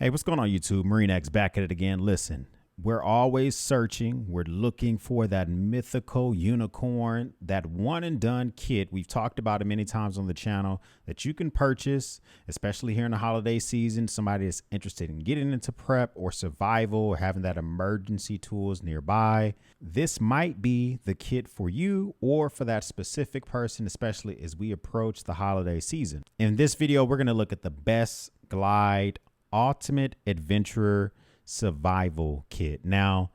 Hey, what's going on, YouTube? Marine X back at it again. Listen, we're always searching. We're looking for that mythical unicorn, that one and done kit. We've talked about it many times on the channel that you can purchase, especially here in the holiday season. Somebody is interested in getting into prep or survival or having that emergency tools nearby. This might be the kit for you or for that specific person, especially as we approach the holiday season. In this video, we're going to look at the Best Glide Ultimate Adventurer Survival Kit. Now,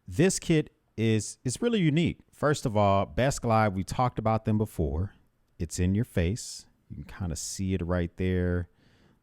this kit is really unique. First of all, Best Glide, we talked about them before. It's in your face. You can kind of see it right there.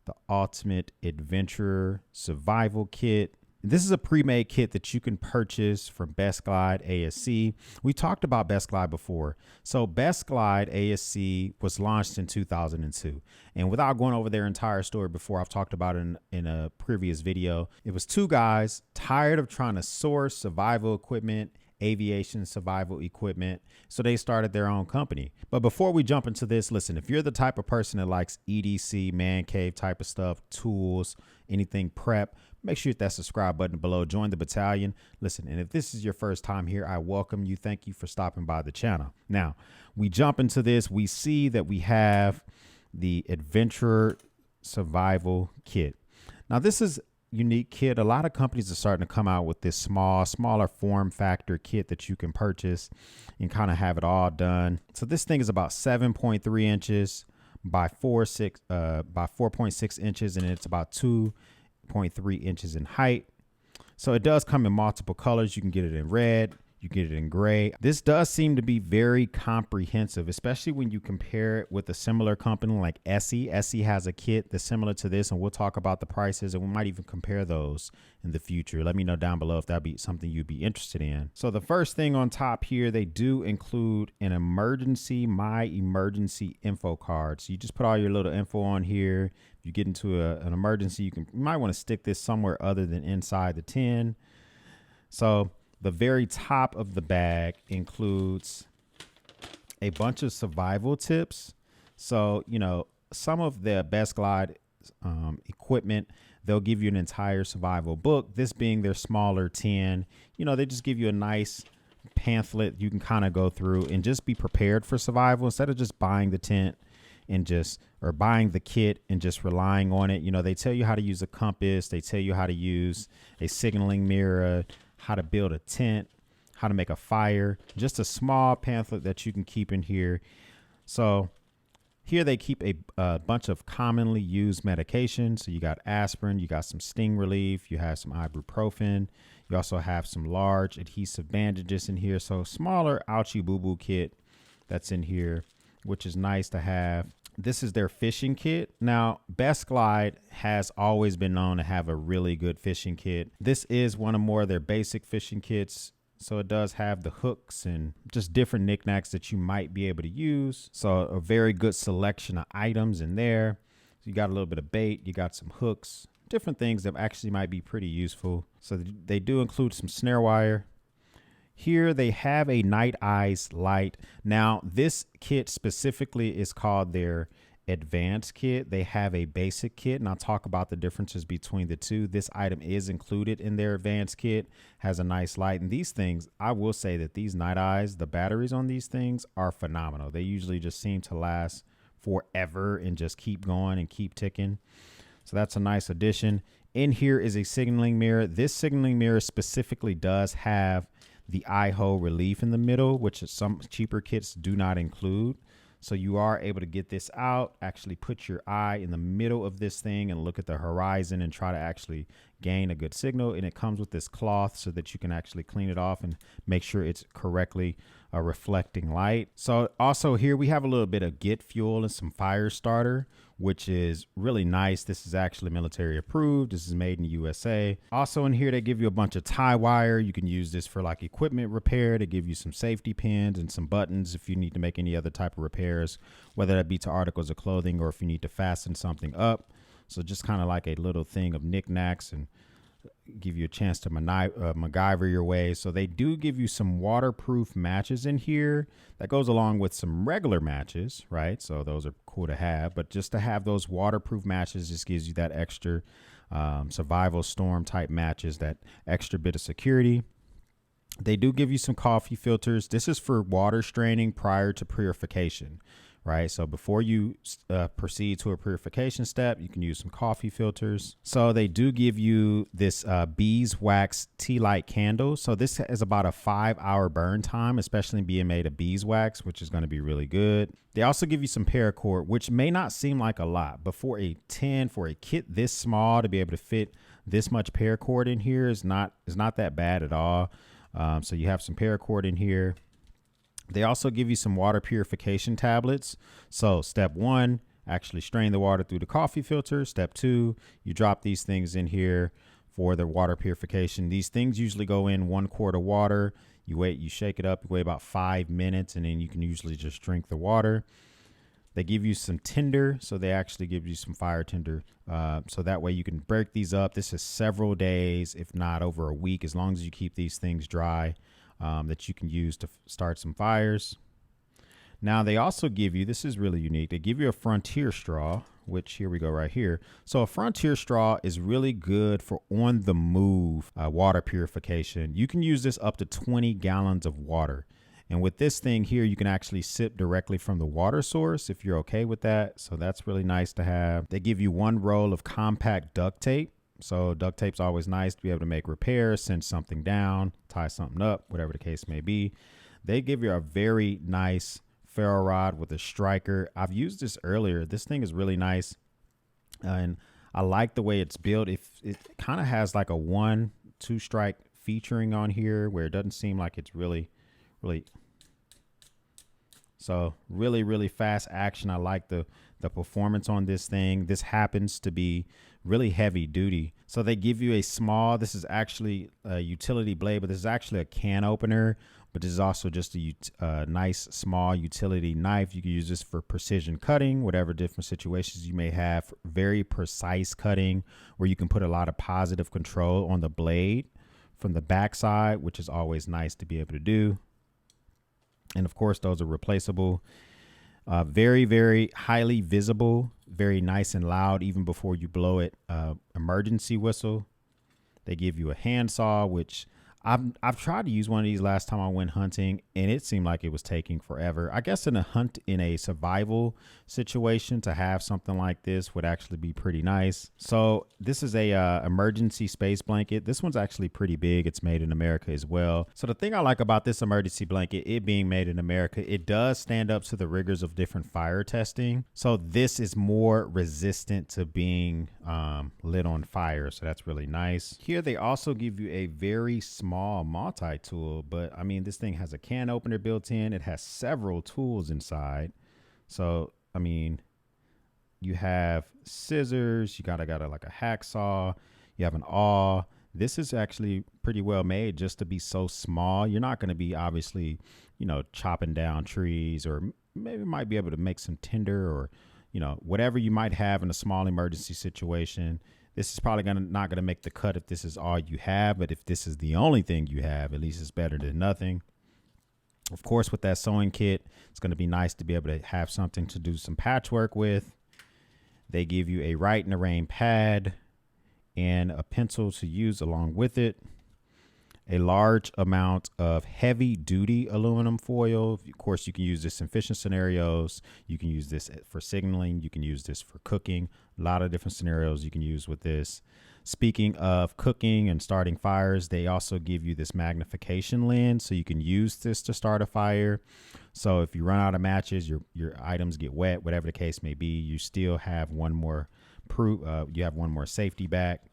The Ultimate Adventurer Survival Kit. This is a pre-made kit that you can purchase from Best Glide ASC. We talked about Best Glide before. So Best Glide ASC was launched in 2002. And without going over their entire story before, I've talked about it in a previous video. It was two guys tired of trying to source survival equipment, aviation survival equipment. So they started their own company. But before we jump into this, listen, if you're the type of person that likes EDC, man cave type of stuff, tools, anything prep, make sure you hit that subscribe button below. Join the battalion. Listen, and if this is your first time here, I welcome you. Thank you for stopping by the channel. Now, we jump into this. We see that we have the Adventurer Survival Kit. Now, this is unique kit. A lot of companies are starting to come out with this smaller form factor kit that you can purchase and kind of have it all done. So this thing is about 7.3 inches by 4.6 inches, and it's about 2.3 inches in height. So it does come in multiple colors. You can get it in red, you get it in gray. This does seem to be very comprehensive, especially when you compare it with a similar company like Essie. Essie has a kit that's similar to this, and we'll talk about the prices, and we might even compare those in the future. Let me know down below if that'd be something you'd be interested in. So the first thing on top here, they do include an my emergency info card. So you just put all your little info on here. If you get into an emergency, you might want to stick this somewhere other than inside the tin. So the very top of the bag includes a bunch of survival tips. So, you know, some of the Best Glide equipment, they'll give you an entire survival book. This being their smaller tin, you know, they just give you a nice pamphlet you can kind of go through and just be prepared for survival instead of just buying the tent and or buying the kit and just relying on it. You know, they tell you how to use a compass. They tell you how to use a signaling mirror, how to build a tent, how to make a fire, just a small pamphlet that you can keep in here. So here they keep a bunch of commonly used medications. So you got aspirin, you got some sting relief, you have some ibuprofen. You also have some large adhesive bandages in here. So smaller ouchie boo-boo kit that's in here, which is nice to have. This is their fishing kit. Now, Best Glide has always been known to have a really good fishing kit. This is one of more of their basic fishing kits. So it does have the hooks and just different knickknacks that you might be able to use. So a very good selection of items in there. So you got a little bit of bait, you got some hooks, different things that actually might be pretty useful. So they do include some snare wire. Here they have a night eyes light. Now this kit specifically is called their advanced kit. They have a basic kit, and I'll talk about the differences between the two. This item is included in their advanced kit, has a nice light. And these things, I will say that these night eyes, the batteries on these things are phenomenal. They usually just seem to last forever and just keep going and keep ticking. So that's a nice addition. In here is a signaling mirror. This signaling mirror specifically does have the eye hole relief in the middle, which some cheaper kits do not include. So you are able to get this out, actually put your eye in the middle of this thing and look at the horizon and try to actually gain a good signal. And it comes with this cloth so that you can actually clean it off and make sure it's correctly reflecting light. So also here we have a little bit of get fuel and some fire starter, which is really nice. This is actually military approved. This is made in the USA. Also in here, they give you a bunch of tie wire. You can use this for like equipment repair. They give you some safety pins and some buttons if you need to make any other type of repairs, whether that be to articles of clothing or if you need to fasten something up. So just kind of like a little thing of knickknacks and give you a chance to MacGyver your way. So they do give you some waterproof matches in here that goes along with some regular matches, right? So those are cool to have, but just to have those waterproof matches just gives you that extra survival storm type matches, that extra bit of security. They do give you some coffee filters. This is for water straining prior to purification, right? So before you proceed to a purification step, you can use some coffee filters. So they do give you this beeswax tea light candle. So this is about a 5-hour burn time, especially being made of beeswax, which is going to be really good. They also give you some paracord, which may not seem like a lot, but for a kit this small to be able to fit this much paracord in here is not that bad at all. So you have some paracord in here. They also give you some water purification tablets. So step 1, actually strain the water through the coffee filter. Step 2, you drop these things in here for the water purification. These things usually go in 1 quart of water. You wait, you shake it up, you wait about 5 minutes, and then you can usually just drink the water. They give you some tinder, so they actually give you some fire tinder. So that way you can break these up. This is several days, if not over a week, as long as you keep these things dry, that you can use to start some fires. Now they also give you, this is really unique, they give you a frontier straw, which here we go right here. So a frontier straw is really good for on the move water purification. You can use this up to 20 gallons of water. And with this thing here, you can actually sip directly from the water source if you're okay with that. So that's really nice to have. They give you 1 roll of compact duct tape. So duct tape's always nice to be able to make repairs, send something down, tie something up, whatever the case may be. They give you a very nice ferro rod with a striker. I've used this earlier. This thing is really nice. And I like the way it's built. It kind of has like a 1-2 strike featuring on here where it doesn't seem like it's really so really fast action. I like the performance on this thing. This happens to be really heavy duty. So they give you a small, this is actually a utility blade, but this is actually a can opener, but this is also just a nice small utility knife. You can use this for precision cutting, whatever different situations you may have, very precise cutting where you can put a lot of positive control on the blade from the backside, which is always nice to be able to do. And of course, those are replaceable. Very highly visible, very nice and loud, even before you blow it. Emergency whistle. They give you a handsaw, which I've tried to use one of these last time I went hunting, and it seemed like it was taking forever. I guess in a survival situation, to have something like this would actually be pretty nice. So this is a emergency space blanket. This one's actually pretty big. It's made in America as well. So the thing I like about this emergency blanket, it being made in America, it does stand up to the rigors of different fire testing. So this is more resistant to being lit on fire. So that's really nice. Here they also give you a very small multi-tool, but I mean, this thing has a can opener built in. It has several tools inside. So I mean, you have scissors, you got like a hacksaw, you have an awl. This is actually pretty well made just to be so small. You're not going to be obviously, chopping down trees, or maybe might be able to make some tinder, or whatever you might have in a small emergency situation. This is probably not gonna make the cut if this is all you have, but if this is the only thing you have, at least it's better than nothing. Of course, with that sewing kit, it's gonna be nice to be able to have something to do some patchwork with. They give you a write in the rain pad and a pencil to use along with it. A large amount of heavy duty aluminum foil. Of course, you can use this in fishing scenarios. You can use this for signaling. You can use this for cooking. A lot of different scenarios you can use with this. Speaking of cooking and starting fires, they also give you this magnification lens, so you can use this to start a fire. So if you run out of matches, your items get wet, whatever the case may be, you still have one more safety back.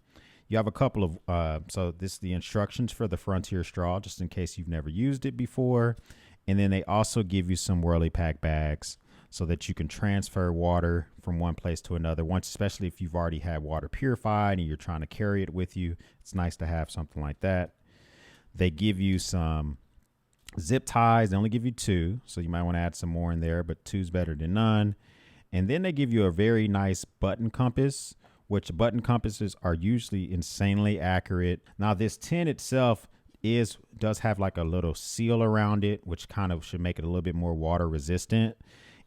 You have a couple of, so this is the instructions for the Frontier straw, just in case you've never used it before. And then they also give you some Whirly Pack bags so that you can transfer water from one place to another. Once, especially if you've already had water purified and you're trying to carry it with you, it's nice to have something like that. They give you some zip ties. They only give you 2, so you might want to add some more in there, but 2's better than none. And then they give you a very nice button compass, which button compasses are usually insanely accurate. Now this tin itself does have like a little seal around it, which kind of should make it a little bit more water resistant.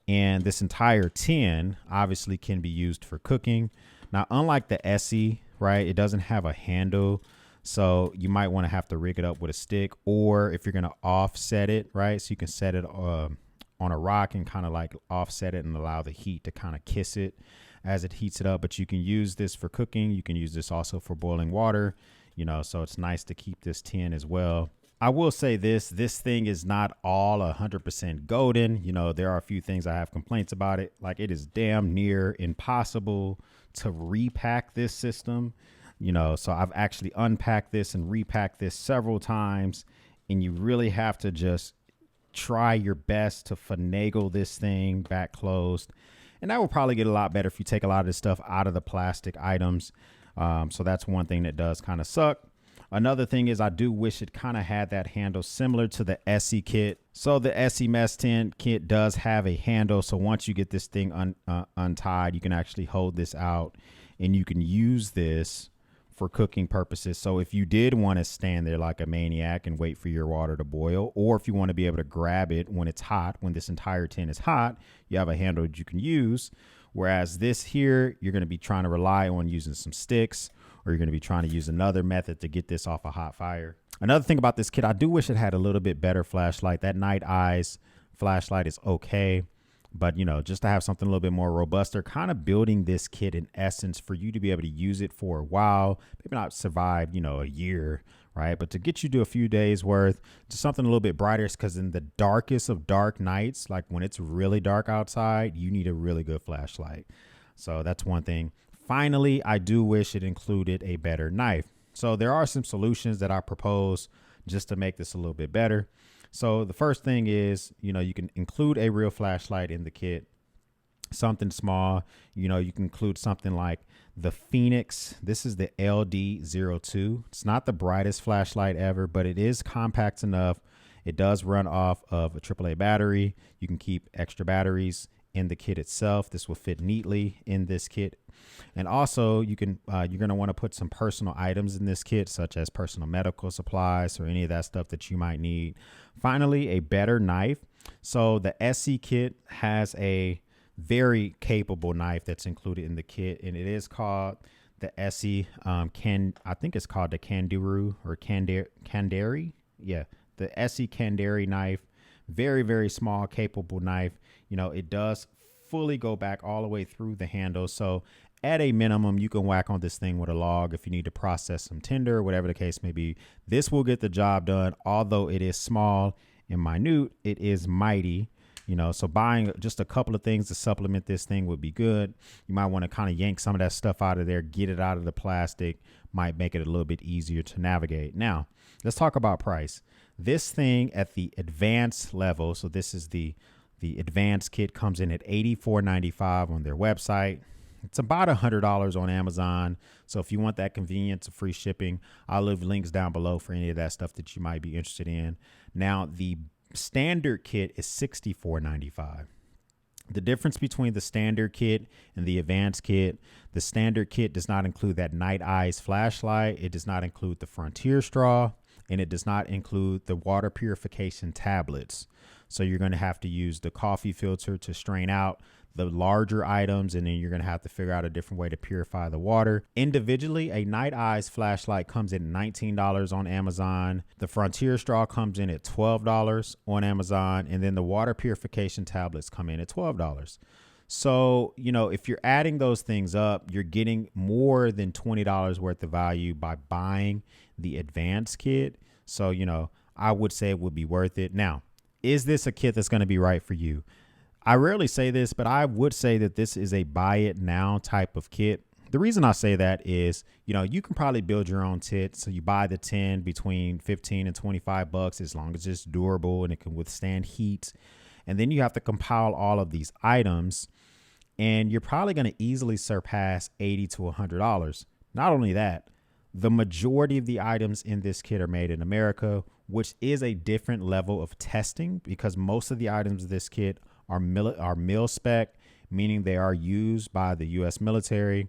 And this entire tin obviously can be used for cooking. Now, unlike the Essie right? It doesn't have a handle. So you might want to have to rig it up with a stick, or if you're going to offset it, right? So you can set it on a rock and kind of like offset it and allow the heat to kind of kiss it as it heats it up. But you can use this for cooking. You can use this also for boiling water, so it's nice to keep this tin as well. I will say this thing is not all 100% golden. There are a few things I have complaints about it. Like, it is damn near impossible to repack this system. So I've actually unpacked this and repacked this several times, and you really have to just try your best to finagle this thing back closed. And that will probably get a lot better if you take a lot of this stuff out of the plastic items. So that's one thing that does kind of suck. Another thing is I do wish it kind of had that handle similar to the Essie kit. So the Essie Mess Tin kit does have a handle. So once you get this thing untied, you can actually hold this out and you can use this for cooking purposes. So if you did want to stand there like a maniac and wait for your water to boil, or if you want to be able to grab it when it's hot, when this entire tin is hot, you have a handle that you can use. Whereas this here, you're going to be trying to rely on using some sticks, or you're going to be trying to use another method to get this off a hot fire. Another thing about this kit, I do wish it had a little bit better flashlight. That Night Eyes flashlight is okay, but just to have something a little bit more robust, they're kind of building this kit in essence for you to be able to use it for a while, maybe not survive, a year, right? But to get you to a few days worth, to something a little bit brighter, because in the darkest of dark nights, like when it's really dark outside, you need a really good flashlight. So that's one thing. Finally, I do wish it included a better knife. So there are some solutions that I propose just to make this a little bit better. So the first thing is, you can include a real flashlight in the kit, something small. You can include something like the Phoenix. This is the LD02. It's not the brightest flashlight ever, but it is compact enough. It does run off of a AAA battery. You can keep extra batteries in the kit itself. This will fit neatly in this kit. And also you're going to want to put some personal items in this kit, such as personal medical supplies or any of that stuff that you might need. Finally, a better knife. So the SC kit has a very capable knife that's included in the kit, and it is called the SE I think it's called the Kanduru or Kandari. Yeah, the SE Kandari knife. Very, very small, capable knife. It does fully go back all the way through the handle. So at a minimum, you can whack on this thing with a log if you need to process some tinder, whatever the case may be. This will get the job done. Although it is small and minute, it is mighty. So buying just a couple of things to supplement this thing would be good. You might want to kind of yank some of that stuff out of there, get it out of the plastic, might make it a little bit easier to navigate. Now, let's talk about price. This thing at the advanced level, so this is the advanced kit, comes in at $84.95 on their website. It's about $100 on Amazon. So if you want that convenience of free shipping, I'll leave links down below for any of that stuff that you might be interested in. Now, the standard kit is $64.95. The difference between the standard kit and the advanced kit, the standard kit does not include that Night Eyes flashlight. It does not include the Frontier straw, and it does not include the water purification tablets. So you're going to have to use the coffee filter to strain out the larger items, and then you're going to have to figure out a different way to purify the water. Individually, a Night Eyes flashlight comes in $19 on Amazon. The Frontier straw comes in at $12 on Amazon, and then the water purification tablets come in at $12. So, if you're adding those things up, you're getting more than $20 worth of value by buying the advanced kit. So, I would say it would be worth it. Now, is this a kit that's going to be right for you? I rarely say this, but I would say that this is a buy it now type of kit. The reason I say that is, you can probably build your own kit. So you buy the tin between 15 and 25 bucks, as long as it's durable and it can withstand heat. And then you have to compile all of these items, and you're probably going to easily surpass $80 to $100. Not only that, the majority of the items in this kit are made in America, which is a different level of testing, because most of the items of this kit are mil spec, meaning they are used by the U.S. military.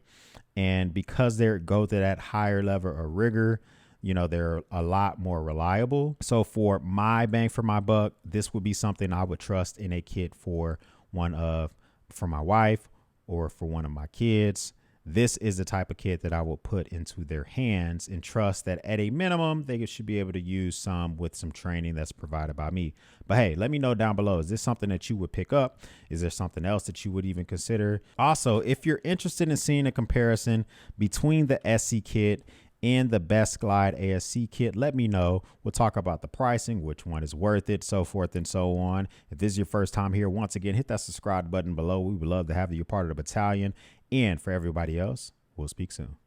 And because they go to that higher level of rigor, they're a lot more reliable. So for my bang for my buck, this would be something I would trust in a kit for my wife or for one of my kids. this is the type of kit that I will put into their hands and trust that at a minimum, they should be able to use some with some training that's provided by me. But hey, let me know down below. Is this something that you would pick up? Is there something else that you would even consider? Also, if you're interested in seeing a comparison between the SC kit and the Best Glide ASC kit, let me know. We'll talk about the pricing, which one is worth it, so forth and so on. If this is your first time here, once again, hit that subscribe button below. We would love to have you a part of the battalion. And for everybody else, we'll speak soon.